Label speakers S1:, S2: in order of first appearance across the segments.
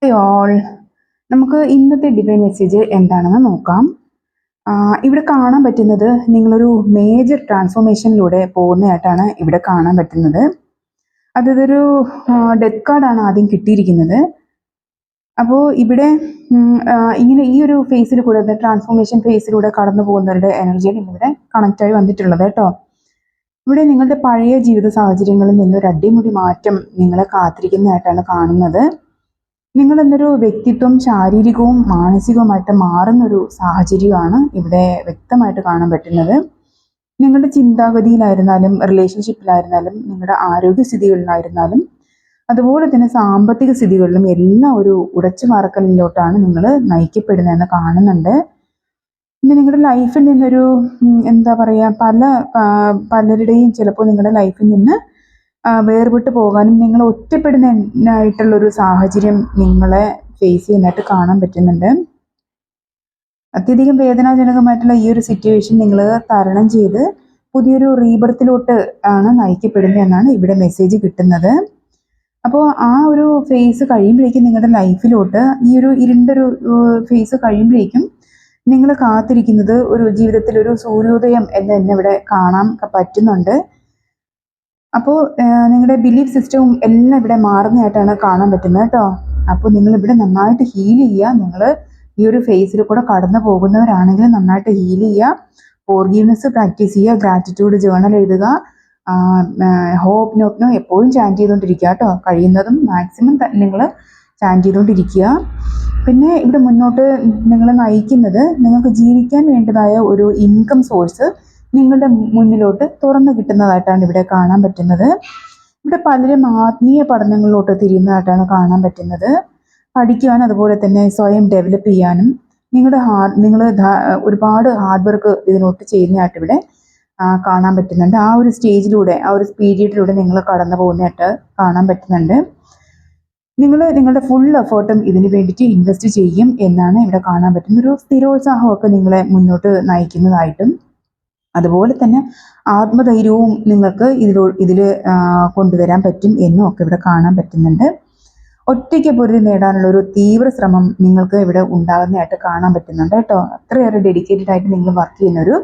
S1: Hi all. നമുക്ക് ഇന്നത്തെ divine message എന്താണെന്ന് നോക്കാം. ഇവിടെ കാണാൻ പറ്റുന്നത് നിങ്ങളൊരു മേജർ ട്രാൻസ്ഫോർമേഷനിലൂടെ പോകുന്നതായിട്ടാണ് ഇവിടെ കാണാൻ പറ്റുന്നത്. അതൊരു ഡെത്ത് കാർഡാണ് ആദ്യം കിട്ടിയിരിക്കുന്നത്. അപ്പോൾ ഇവിടെ ഇങ്ങനെ ഈ ഒരു ഫേസിൽ കൂടെ ട്രാൻസ്ഫോർമേഷൻ ഫേസിലൂടെ കടന്നു പോകുന്നവരുടെ എനർജിയാണ് ഇവിടെ കണക്റ്റായി വന്നിട്ടുള്ളത് കേട്ടോ. ഇവിടെ നിങ്ങളുടെ പഴയ ജീവിത സാഹചര്യങ്ങളിൽ നിന്നൊരു അടിമുടി മാറ്റം നിങ്ങളെ കാത്തിരിക്കുന്നതായിട്ടാണ് കാണുന്നത്. നിങ്ങൾ എന്നൊരു വ്യക്തിത്വം ശാരീരികവും മാനസികവുമായിട്ട് മാറുന്നൊരു സാഹചര്യമാണ് ഇവിടെ വ്യക്തമായിട്ട് കാണാൻ പറ്റുന്നത്. നിങ്ങളുടെ ചിന്താഗതിയിലായിരുന്നാലും റിലേഷൻഷിപ്പിലായിരുന്നാലും നിങ്ങളുടെ ആരോഗ്യസ്ഥിതികളിലായിരുന്നാലും അതുപോലെ തന്നെ സാമ്പത്തിക സ്ഥിതികളിലും എല്ലാം ഒരു ഉടച്ചു മാറക്കലിലോട്ടാണ് നിങ്ങൾ നയിക്കപ്പെടുന്നതെന്ന് കാണുന്നുണ്ട്. പിന്നെ നിങ്ങളുടെ ലൈഫിൽ നിന്നൊരു എന്താ പറയുക, പലരുടെയും ചിലപ്പോൾ നിങ്ങളുടെ ലൈഫിൽ നിന്ന് വേർപെട്ട് പോകാനും നിങ്ങൾ ഒറ്റപ്പെടുന്നതിനായിട്ടുള്ളൊരു സാഹചര്യം നിങ്ങളെ ഫേസ് ചെയ്യുന്നതായിട്ട് കാണാൻ പറ്റുന്നുണ്ട്. അത്യധികം വേദനാജനകമായിട്ടുള്ള ഈ ഒരു സിറ്റുവേഷൻ നിങ്ങൾ തരണം ചെയ്ത് പുതിയൊരു റീബർത്തിലോട്ട് ആണ് നയിക്കപ്പെടുന്നത് എന്നാണ് ഇവിടെ മെസ്സേജ് കിട്ടുന്നത്. അപ്പോൾ ആ ഒരു ഫേസ് കഴിയുമ്പോഴേക്കും നിങ്ങളുടെ ലൈഫിലോട്ട് ഈ ഒരു ഇരുണ്ടൊരു ഫേസ് കഴിയുമ്പോഴേക്കും നിങ്ങൾ കാത്തിരിക്കുന്നത് ഒരു ജീവിതത്തിൽ ഒരു സൂര്യോദയം എന്ന് തന്നെ ഇവിടെ കാണാൻ പറ്റുന്നുണ്ട്. അപ്പോൾ നിങ്ങളുടെ ബിലീഫ് സിസ്റ്റവും എല്ലാം ഇവിടെ മാറുന്നതായിട്ടാണ് കാണാൻ പറ്റുന്നത് കേട്ടോ. അപ്പോൾ നിങ്ങളിവിടെ നന്നായിട്ട് ഹീൽ ചെയ്യുക. നിങ്ങൾ ഈ ഒരു ഫേസിൽ കൂടെ കടന്നു പോകുന്നവരാണെങ്കിൽ നന്നായിട്ട് ഹീൽ ചെയ്യുക, ഫോർഗീവ്നെസ് പ്രാക്ടീസ് ചെയ്യുക, ഗ്രാറ്റിറ്റ്യൂഡ് ജേർണൽ എഴുതുക, ഹോപ്പ് നോപ്നോ എപ്പോഴും ചാൻറ്റ് ചെയ്തുകൊണ്ടിരിക്കുക കേട്ടോ. കഴിയുന്നതും മാക്സിമം നിങ്ങൾ ചാൻറ്റ് ചെയ്തുകൊണ്ടിരിക്കുക. പിന്നെ ഇവിടെ മുന്നോട്ട് നിങ്ങൾ നയിക്കുന്നത് നിങ്ങൾക്ക് ജീവിക്കാൻ വേണ്ടതായ ഒരു ഇൻകം സോഴ്സ് നിങ്ങളുടെ മുന്നിലോട്ട് തുറന്നു കിട്ടുന്നതായിട്ടാണ് ഇവിടെ കാണാൻ പറ്റുന്നത്. ഇവിടെ പലരും ആത്മീയ പഠനങ്ങളിലോട്ട് തിരിയുന്നതായിട്ടാണ് കാണാൻ പറ്റുന്നത്. പഠിക്കുവാനും അതുപോലെ തന്നെ സ്വയം ഡെവലപ്പ് ചെയ്യാനും നിങ്ങൾ ഒരുപാട് ഹാർഡ് വർക്ക് ഇതിലോട്ട് ചെയ്യുന്നതായിട്ട് ഇവിടെ കാണാൻ പറ്റുന്നുണ്ട്. ആ ഒരു സ്റ്റേജിലൂടെ, ആ ഒരു പീരീഡിലൂടെ നിങ്ങൾ കടന്നു പോകുന്നതായിട്ട് കാണാൻ പറ്റുന്നുണ്ട്. നിങ്ങൾ നിങ്ങളുടെ ഫുൾ എഫേർട്ടും ഇതിന് വേണ്ടിയിട്ട് ഇൻവെസ്റ്റ് ചെയ്യും എന്നാണ് ഇവിടെ കാണാൻ പറ്റുന്നത്. ഒരു സ്ഥിരോത്സാഹമൊക്കെ നിങ്ങളെ മുന്നോട്ട് നയിക്കുന്നതായിട്ടും അതുപോലെ തന്നെ ആത്മധൈര്യവും നിങ്ങൾക്ക് ഇതിൽ കൊണ്ടുവരാൻ പറ്റും എന്നും ഒക്കെ ഇവിടെ കാണാൻ പറ്റുന്നുണ്ട്. ഒറ്റയ്ക്ക് പൊരുതി നേടാനുള്ള ഒരു തീവ്ര ശ്രമം നിങ്ങൾക്ക് ഇവിടെ ഉണ്ടാകുന്നതായിട്ട് കാണാൻ പറ്റുന്നുണ്ട് കേട്ടോ. അത്രയേറെ ഡെഡിക്കേറ്റഡ് ആയിട്ട് നിങ്ങൾ വർക്ക് ചെയ്യുന്ന ഒരു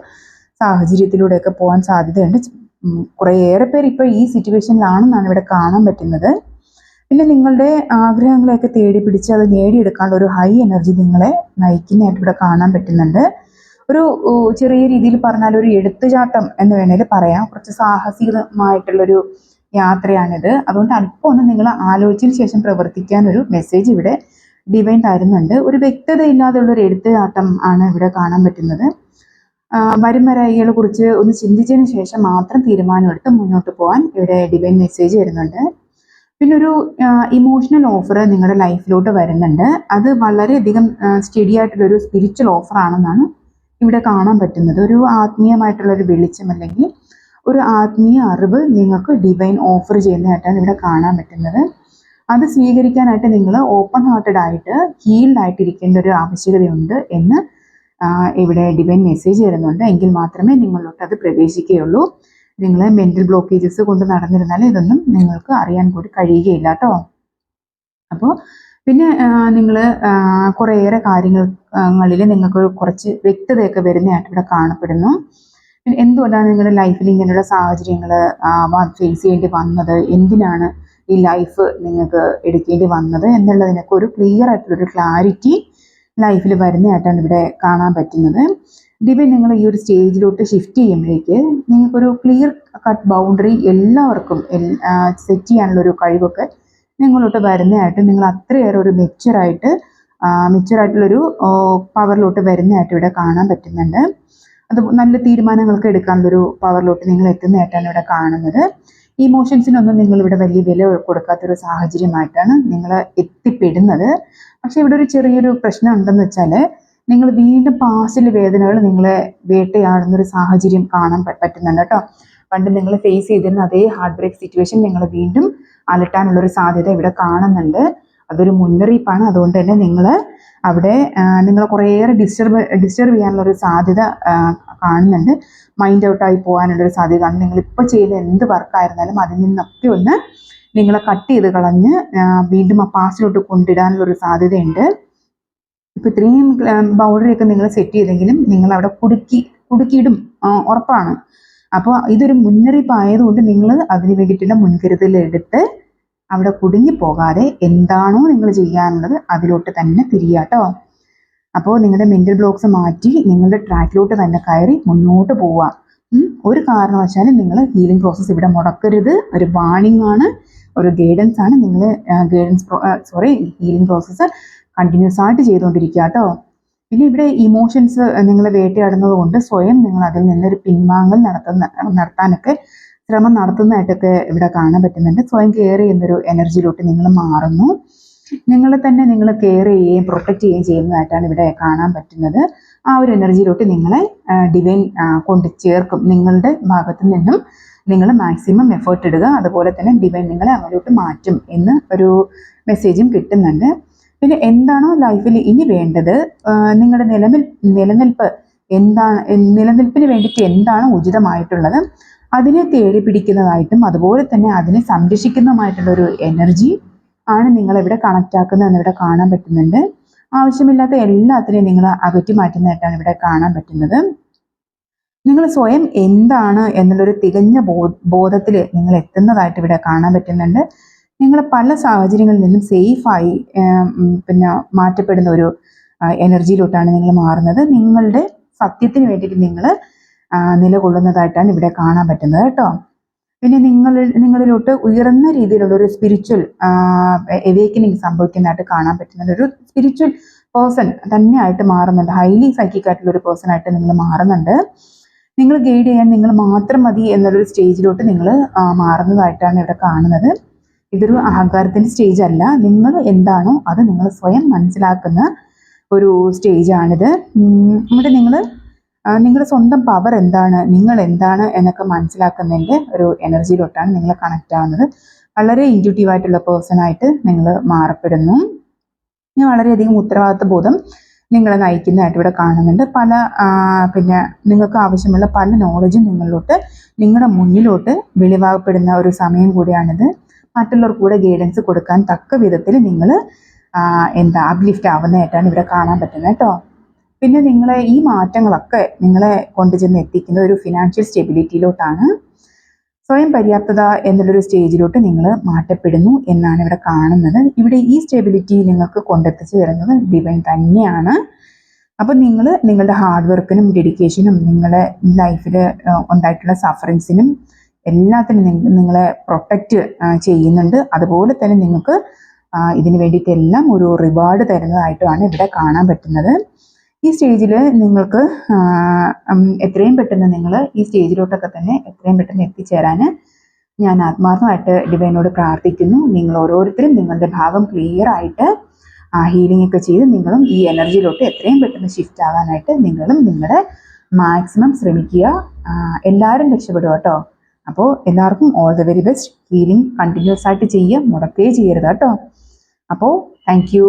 S1: സാഹചര്യത്തിലൂടെയൊക്കെ പോകാൻ സാധ്യതയുണ്ട്. കുറേയേറെ പേര് ഇപ്പോൾ ഈ സിറ്റുവേഷനിലാണെന്നാണ് ഇവിടെ കാണാൻ പറ്റുന്നത്. പിന്നെ നിങ്ങളുടെ ആഗ്രഹങ്ങളെയൊക്കെ തേടി പിടിച്ച് അത് നേടിയെടുക്കാനുള്ള ഒരു ഹൈ എനർജി നിങ്ങളെ നയിക്കുന്നതായിട്ട് ഇവിടെ കാണാൻ പറ്റുന്നുണ്ട്. ഒരു ചെറിയ രീതിയിൽ പറഞ്ഞാൽ ഒരു എടുത്തുചാട്ടം എന്ന് വേണേൽ പറയാം. കുറച്ച് സാഹസികമായിട്ടുള്ളൊരു യാത്രയാണിത്. അതുകൊണ്ട് അല്പം ഒന്ന് നിങ്ങൾ ആലോചിച്ചതിന് ശേഷം പ്രവർത്തിക്കാൻ ഒരു മെസ്സേജ് ഇവിടെ ഡിവൈൻ തരുന്നുണ്ട്. ഒരു വ്യക്തതയില്ലാതെയുള്ള ഒരു എടുത്തുചാട്ടം ആണ് ഇവിടെ കാണാൻ പറ്റുന്നത്. വരും വരായികളെ കുറിച്ച് ഒന്ന് ചിന്തിച്ചതിന് ശേഷം മാത്രം തീരുമാനമെടുത്ത് മുന്നോട്ട് പോകാൻ ഇവിടെ ഡിവൈൻ മെസ്സേജ് വരുന്നുണ്ട്. പിന്നെ ഒരു ഇമോഷണൽ ഓഫർ നിങ്ങളുടെ ലൈഫിലോട്ട് വരുന്നുണ്ട്. അത് വളരെയധികം സ്റ്റഡി ആയിട്ടുള്ളൊരു സ്പിരിച്വൽ ഓഫറാണെന്നാണ് ഇവിടെ കാണാൻ പറ്റുന്നത്. ഒരു ആത്മീയമായിട്ടുള്ളൊരു വെളിച്ചം അല്ലെങ്കിൽ ഒരു ആത്മീയ അറിവ് നിങ്ങൾക്ക് ഡിവൈൻ ഓഫർ ചെയ്യുന്നതായിട്ടാണ് ഇവിടെ കാണാൻ പറ്റുന്നത്. അത് സ്വീകരിക്കാനായിട്ട് നിങ്ങൾ ഓപ്പൺ ഹാർട്ടഡ് ആയിട്ട് ഹീൽഡ് ആയിട്ടിരിക്കേണ്ട ഒരു ആവശ്യകതയുണ്ട് എന്ന് ഇവിടെ ഡിവൈൻ മെസ്സേജ് തരുന്നുണ്ട്. എങ്കിൽ മാത്രമേ നിങ്ങളിലോട്ട് അത് പ്രവേശിക്കുകയുള്ളൂ. നിങ്ങൾ മെൻ്റൽ ബ്ലോക്കേജസ് കൊണ്ട് നടന്നിരുന്നാൽ ഇതൊന്നും നിങ്ങൾക്ക് അറിയാൻ കൂടി കഴിയുകയില്ല കേട്ടോ. അപ്പോൾ പിന്നെ നിങ്ങൾ കുറേയേറെ കാര്യങ്ങളിൽ നിങ്ങൾക്ക് കുറച്ച് വ്യക്തതയൊക്കെ വരുന്നതായിട്ട് ഇവിടെ കാണപ്പെടുന്നു. പിന്നെ എന്തുകൊണ്ടാണ് നിങ്ങളുടെ ലൈഫിൽ ഇങ്ങനെയുള്ള സാഹചര്യങ്ങൾ ഫേസ് ചെയ്യേണ്ടി വന്നത്, എന്തിനാണ് ഈ ലൈഫ് നിങ്ങൾക്ക് എടുക്കേണ്ടി വന്നത് എന്നുള്ളതിനൊക്കെ ഒരു ക്ലിയർ ആയിട്ടുള്ളൊരു ക്ലാരിറ്റി ലൈഫിൽ വരുന്നതായിട്ടാണ് ഇവിടെ കാണാൻ പറ്റുന്നത്. ഡിവൈൻ നിങ്ങൾ ഈ ഒരു സ്റ്റേജിലോട്ട് ഷിഫ്റ്റ് ചെയ്യുമ്പോഴേക്ക് നിങ്ങൾക്കൊരു ക്ലിയർ കട്ട് ബൗണ്ടറി എല്ലാവർക്കും സെറ്റ് ചെയ്യാനുള്ളൊരു കഴിവൊക്കെ നിങ്ങളോട്ട് വരുന്നതായിട്ട്, നിങ്ങൾ അത്രയേറെ ഒരു മെച്ചുറായിട്ടുള്ളൊരു പവറിലോട്ട് വരുന്നതായിട്ട് ഇവിടെ കാണാൻ പറ്റുന്നുണ്ട്. അത് നല്ല തീരുമാനങ്ങൾക്ക് എടുക്കാനുള്ളൊരു പവറിലോട്ട് നിങ്ങൾ എത്തുന്നതായിട്ടാണ് ഇവിടെ കാണുന്നത്. ഇമോഷൻസിനൊന്നും നിങ്ങളിവിടെ വലിയ വില കൊടുക്കാത്തൊരു സാഹചര്യമായിട്ടാണ് നിങ്ങൾ എത്തിപ്പെടുന്നത്. പക്ഷേ ഇവിടെ ഒരു ചെറിയൊരു പ്രശ്നം ഉണ്ടെന്ന് വെച്ചാൽ നിങ്ങൾ വീണ്ടും പാസ്റ്റിലെ വേദനകൾ നിങ്ങളെ വേട്ടയാടുന്നൊരു സാഹചര്യം കാണാൻ പറ്റുന്നുണ്ട് കേട്ടോ. പണ്ട് നിങ്ങൾ ഫേസ് ചെയ്തിരുന്ന അതേ ഹാർട്ട് ബ്രേക്ക് സിറ്റുവേഷൻ നിങ്ങൾ വീണ്ടും അലട്ടാനുള്ളൊരു സാധ്യത ഇവിടെ കാണുന്നുണ്ട്. അതൊരു മുന്നറിയിപ്പാണ്. അതുകൊണ്ട് തന്നെ നിങ്ങൾ അവിടെ നിങ്ങൾ കുറേയേറെ ഡിസ്റ്റർബ് ചെയ്യാനുള്ളൊരു സാധ്യത കാണുന്നുണ്ട്. മൈൻഡ് ഔട്ടായി പോകാനുള്ളൊരു സാധ്യത കാണും. നിങ്ങളിപ്പോൾ ചെയ്യുന്ന എന്ത് വർക്കായിരുന്നാലും അതിൽ നിന്നൊക്കെ ഒന്ന് നിങ്ങളെ കട്ട് ചെയ്ത് കളഞ്ഞ് വീണ്ടും ആ പാസ്റ്റിലോട്ട് കൊണ്ടിടാനുള്ളൊരു സാധ്യതയുണ്ട്. ഇപ്പോൾ ഇത്രയും ബൗണ്ടറിയൊക്കെ നിങ്ങൾ സെറ്റ് ചെയ്തെങ്കിലും നിങ്ങൾ അവിടെ കുടുക്കിയിടും, ഉറപ്പാണ്. അപ്പോൾ ഇതൊരു മുന്നറിയിപ്പ് ആയതുകൊണ്ട് നിങ്ങൾ അതിന് വേണ്ടിയിട്ടുള്ള മുൻകരുതലെടുത്ത് അവിടെ കുടുങ്ങിപ്പോകാതെ എന്താണോ നിങ്ങൾ ചെയ്യാനുള്ളത് അതിലോട്ട് തന്നെ തിരിയാട്ടോ. അപ്പോൾ നിങ്ങളുടെ മെൻ്റൽ ബ്ലോക്ക്സ് മാറ്റി നിങ്ങളുടെ ട്രാക്കിലോട്ട് തന്നെ കയറി മുന്നോട്ട് പോവുക. ഒരു കാരണവശാലും നിങ്ങൾ ഹീലിംഗ് പ്രോസസ്സ് ഇവിടെ മുടക്കരുത്. ഒരു വാണിംഗ് ആണ്, ഒരു ഗൈഡൻസ് ആണ്. നിങ്ങൾ ഹീലിംഗ് പ്രോസസ്സ് കണ്ടിന്യൂസ് ആയിട്ട് ചെയ്തുകൊണ്ടിരിക്കുക കേട്ടോ. പിന്നെ ഇവിടെ ഇമോഷൻസ് നിങ്ങൾ വേട്ടയാടുന്നത് കൊണ്ട് സ്വയം നിങ്ങൾ അതിൽ നിന്നൊരു പിൻവാങ്ങൽ നടത്താനൊക്കെ ശ്രമം നടത്തുന്നതായിട്ടൊക്കെ ഇവിടെ കാണാൻ പറ്റുന്നുണ്ട്. സ്വയം കെയർ ചെയ്യുന്നൊരു എനർജിയിലോട്ട് നിങ്ങൾ മാറുന്നു. നിങ്ങളെ തന്നെ നിങ്ങൾ കെയർ ചെയ്യുകയും പ്രൊട്ടക്റ്റ് ചെയ്യുകയും ചെയ്യുന്നതായിട്ടാണ് ഇവിടെ കാണാൻ പറ്റുന്നത്. ആ ഒരു എനർജിയിലോട്ട് നിങ്ങളെ ഡിവൈൻ കൊണ്ട് ചേർക്കും. നിങ്ങളുടെ ഭാഗത്തു നിന്നും നിങ്ങൾ മാക്സിമം എഫേർട്ട് ഇടുക, അതുപോലെ തന്നെ ഡിവൈൻ നിങ്ങളെ അങ്ങോട്ട് മാറ്റും എന്ന് ഒരു മെസ്സേജും കിട്ടുന്നുണ്ട്. പിന്നെ എന്താണോ ലൈഫിൽ ഇനി വേണ്ടത്, നിങ്ങളുടെ നിലനിൽപ്പ് എന്താണ്, നിലനിൽപ്പിന് വേണ്ടിയിട്ട് എന്താണ് ഉചിതമായിട്ടുള്ളത് അതിനെ തേടി പിടിക്കുന്നതായിട്ടും അതുപോലെ തന്നെ അതിനെ സംരക്ഷിക്കുന്നതുമായിട്ടുള്ളൊരു എനർജി ആണ് നിങ്ങളിവിടെ കണക്റ്റ് ആക്കുന്നതെന്ന് ഇവിടെ കാണാൻ പറ്റുന്നുണ്ട്. ആവശ്യമില്ലാത്ത എല്ലാത്തിനെയും നിങ്ങൾ അകറ്റി മാറ്റുന്നതായിട്ടാണ് ഇവിടെ കാണാൻ പറ്റുന്നത്. നിങ്ങൾ സ്വയം എന്താണ് എന്നുള്ളൊരു തികഞ്ഞ ബോധത്തിൽ നിങ്ങൾ എത്തുന്നതായിട്ട് ഇവിടെ കാണാൻ പറ്റുന്നുണ്ട്. നിങ്ങൾ പല സാഹചര്യങ്ങളിൽ നിന്നും സേഫായി പിന്നെ മാറ്റപ്പെടുന്ന ഒരു എനർജിയിലോട്ടാണ് നിങ്ങൾ മാറുന്നത്. നിങ്ങളുടെ സത്യത്തിന് വേണ്ടിയിട്ട് നിങ്ങൾ നിലകൊള്ളുന്നതായിട്ടാണ് ഇവിടെ കാണാൻ പറ്റുന്നത് കേട്ടോ. പിന്നെ നിങ്ങളിലോട്ട് ഉയർന്ന രീതിയിലുള്ള ഒരു സ്പിരിച്വൽ എവേക്കനിങ് സംഭവിക്കുന്നതായിട്ട് കാണാൻ പറ്റുന്നുണ്ട്. ഒരു സ്പിരിച്വൽ പേഴ്സൺ തന്നെയായിട്ട് മാറുന്നുണ്ട്. ഹൈലി സൈക്കിക് ആയിട്ടുള്ള ഒരു പേഴ്സൺ ആയിട്ട് നിങ്ങൾ മാറുന്നുണ്ട്. നിങ്ങൾ ഗൈഡ് ചെയ്യാൻ നിങ്ങൾ മാത്രം മതി എന്നുള്ളൊരു സ്റ്റേജിലോട്ട് നിങ്ങൾ മാറുന്നതായിട്ടാണ് ഇവിടെ കാണുന്നത്. ഇതൊരു അഹങ്കാരത്തിൻ്റെ സ്റ്റേജ് അല്ല. നിങ്ങൾ എന്താണോ അത് നിങ്ങൾ സ്വയം മനസ്സിലാക്കുന്ന ഒരു സ്റ്റേജാണിത്. ഇവിടെ നിങ്ങൾ നിങ്ങളുടെ സ്വന്തം പവർ എന്താണ്, നിങ്ങൾ എന്താണ് എന്നൊക്കെ മനസ്സിലാക്കുന്നതിൻ്റെ ഒരു എനർജിയിലോട്ടാണ് നിങ്ങൾ കണക്റ്റ് ആവുന്നത്. വളരെ ഇൻറ്റ്യൂട്ടീവായിട്ടുള്ള പേഴ്സണായിട്ട് നിങ്ങൾ മാറപ്പെടുന്നു. വളരെയധികം ഉത്തരവാദിത്വ ബോധം നിങ്ങളെ നയിക്കുന്നതായിട്ട് ഇവിടെ കാണുന്നുണ്ട്. പിന്നെ നിങ്ങൾക്ക് ആവശ്യമുള്ള പല നോളജും നിങ്ങളുടെ മുന്നിലോട്ട് വെളിവാകപ്പെടുന്ന ഒരു സമയം കൂടിയാണിത്. മറ്റുള്ളവർക്ക് കൂടെ ഗൈഡൻസ് കൊടുക്കാൻ തക്ക വിധത്തിൽ നിങ്ങൾ അപ്ലിഫ്റ്റ് ആവുന്നതായിട്ടാണ് ഇവിടെ കാണാൻ പറ്റുന്നത് കേട്ടോ. പിന്നെ നിങ്ങളെ ഈ മാറ്റങ്ങളൊക്കെ നിങ്ങളെ കൊണ്ടുചെന്ന് എത്തിക്കുന്ന ഒരു ഫിനാൻഷ്യൽ സ്റ്റെബിലിറ്റിയിലോട്ടാണ്. സ്വയം പര്യാപ്തത എന്നുള്ളൊരു സ്റ്റേജിലോട്ട് നിങ്ങൾ മാറ്റപ്പെടുന്നു എന്നാണ് ഇവിടെ കാണുന്നത്. ഇവിടെ ഈ സ്റ്റെബിലിറ്റി നിങ്ങൾക്ക് കൊണ്ടെത്തിച്ചു തരുന്നത് ഡിവൈൻ തന്നെയാണ്. അപ്പോൾ നിങ്ങൾ നിങ്ങളുടെ ഹാർഡ് വർക്കിനും ഡെഡിക്കേഷനും നിങ്ങളുടെ ലൈഫിൽ ഉണ്ടായിട്ടുള്ള സഫറിങ്സിനും എല്ലാത്തിനും നിങ്ങളെ പ്രൊട്ടക്റ്റ് ചെയ്യുന്നുണ്ട്. അതുപോലെ തന്നെ നിങ്ങൾക്ക് ഇതിന് വേണ്ടിയിട്ടെല്ലാം ഒരു റിവാർഡ് തരുന്നതായിട്ടുമാണ് ഇവിടെ കാണാൻ പറ്റുന്നത്. ഈ സ്റ്റേജിൽ നിങ്ങൾക്ക് എത്രയും പെട്ടെന്ന് നിങ്ങൾ ഈ സ്റ്റേജിലോട്ടൊക്കെ തന്നെ എത്രയും പെട്ടെന്ന് എത്തിച്ചേരാൻ ഞാൻ ആത്മാർത്ഥമായിട്ട് ഡിവൈനോട് പ്രാർത്ഥിക്കുന്നു. നിങ്ങൾ ഓരോരുത്തരും നിങ്ങളുടെ ഭാഗം ക്ലിയർ ആയിട്ട് ഹീലിംഗ് ഒക്കെ ചെയ്ത് നിങ്ങളും ഈ എനർജിയിലോട്ട് എത്രയും പെട്ടെന്ന് ഷിഫ്റ്റ് ആകാനായിട്ട് നിങ്ങളും നിങ്ങളുടെ മാക്സിമം ശ്രമിക്കുക. എല്ലാവരും രക്ഷപ്പെടുക കേട്ടോ. അപ്പോൾ എല്ലാവർക്കും all the very best. Healing continuous ആയിട്ട് ചെയ്യുക, മുടക്കുകയും ചെയ്യരുത് കേട്ടോ. അപ്പോൾ താങ്ക് യു.